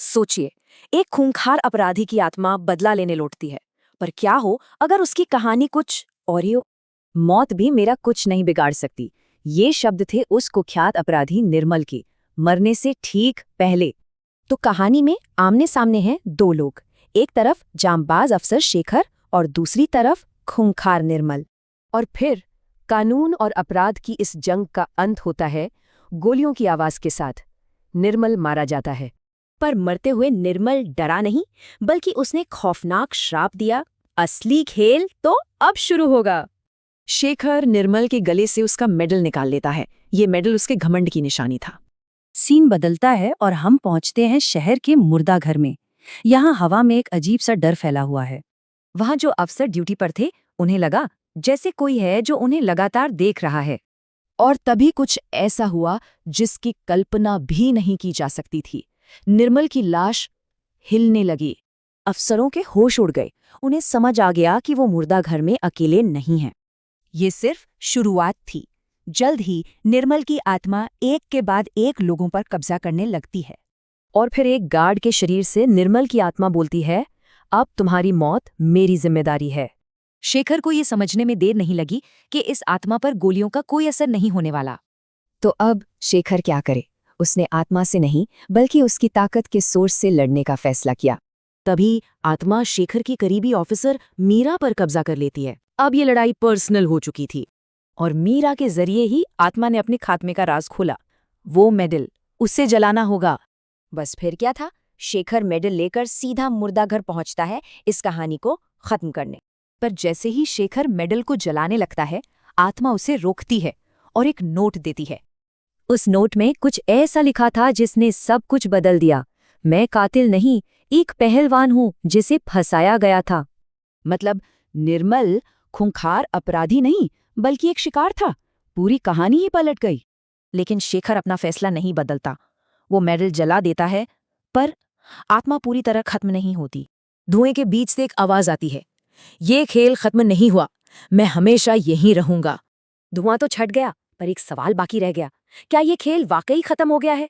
सोचिए, एक खूंखार अपराधी की आत्मा बदला लेने लौटती है, पर क्या हो अगर उसकी कहानी कुछ और ही हो। मौत भी मेरा कुछ नहीं बिगाड़ सकती। ये शब्द थे उस कुख्यात अपराधी निर्मल के, मरने से ठीक पहले। तो कहानी में आमने सामने हैं दो लोग, एक तरफ जांबाज अफसर शेखर और दूसरी तरफ खूंखार निर्मल। और फिर कानून और अपराध की इस जंग का अंत होता है गोलियों की आवाज के साथ। निर्मल मारा जाता है, पर मरते हुए निर्मल डरा नहीं, बल्कि उसने खौफनाक श्राप दिया। असली खेल तो अब शुरू होगा। शेखर निर्मल के गले से उसका मेडल निकाल लेता है। ये मेडल उसके घमंड की निशानी था। सीन बदलता है और हम पहुंचते हैं शहर के मुर्दा घर में। यहाँ हवा में एक अजीब सा डर फैला हुआ है। वहां जो अफसर ड्यूटी पर थे, उन्हें लगा जैसे कोई है जो उन्हें लगातार देख रहा है। और तभी कुछ ऐसा हुआ जिसकी कल्पना भी नहीं की जा सकती थी। निर्मल की लाश हिलने लगी। अफसरों के होश उड़ गए। उन्हें समझ आ गया कि वो मुर्दा घर में अकेले नहीं हैं। ये सिर्फ शुरुआत थी। जल्द ही निर्मल की आत्मा एक के बाद एक लोगों पर कब्जा करने लगती है। और फिर एक गार्ड के शरीर से निर्मल की आत्मा बोलती है, अब तुम्हारी मौत मेरी जिम्मेदारी है। शेखर को ये समझने में देर नहीं लगी कि इस आत्मा पर गोलियों का कोई असर नहीं होने वाला। तो अब शेखर क्या करे? उसने आत्मा से नहीं, बल्कि उसकी ताकत के सोर्स से लड़ने का फैसला किया। तभी आत्मा शेखर की करीबी ऑफिसर मीरा पर कब्जा कर लेती है। अब ये लड़ाई पर्सनल हो चुकी थी और मीरा के जरिए ही आत्मा ने अपने खात्मे का राज खोला। वो मेडल उसे जलाना होगा। बस फिर क्या था? शेखर मेडल लेकर सीधा मुर्दा घर पहुंचता है इस कहानी को खत्म करने। पर जैसे ही शेखर मेडल को जलाने लगता है, आत्मा उसे रोकती है और एक नोट देती है। उस नोट में कुछ ऐसा लिखा था जिसने सब कुछ बदल दिया। मैं कातिल नहीं, एक पहलवान हूं जिसे फंसाया गया था। मतलब निर्मल खूंखार अपराधी नहीं, बल्कि एक शिकार था। पूरी कहानी ही पलट गई। लेकिन शेखर अपना फैसला नहीं बदलता। वो मेडल जला देता है, पर आत्मा पूरी तरह खत्म नहीं होती। धुएं के बीच से एक आवाज आती है, ये खेल खत्म नहीं हुआ, मैं हमेशा यहीं रहूंगा। धुआं तो छट गया, पर एक सवाल बाकी रह गया। क्या ये खेल वाकई खत्म हो गया है,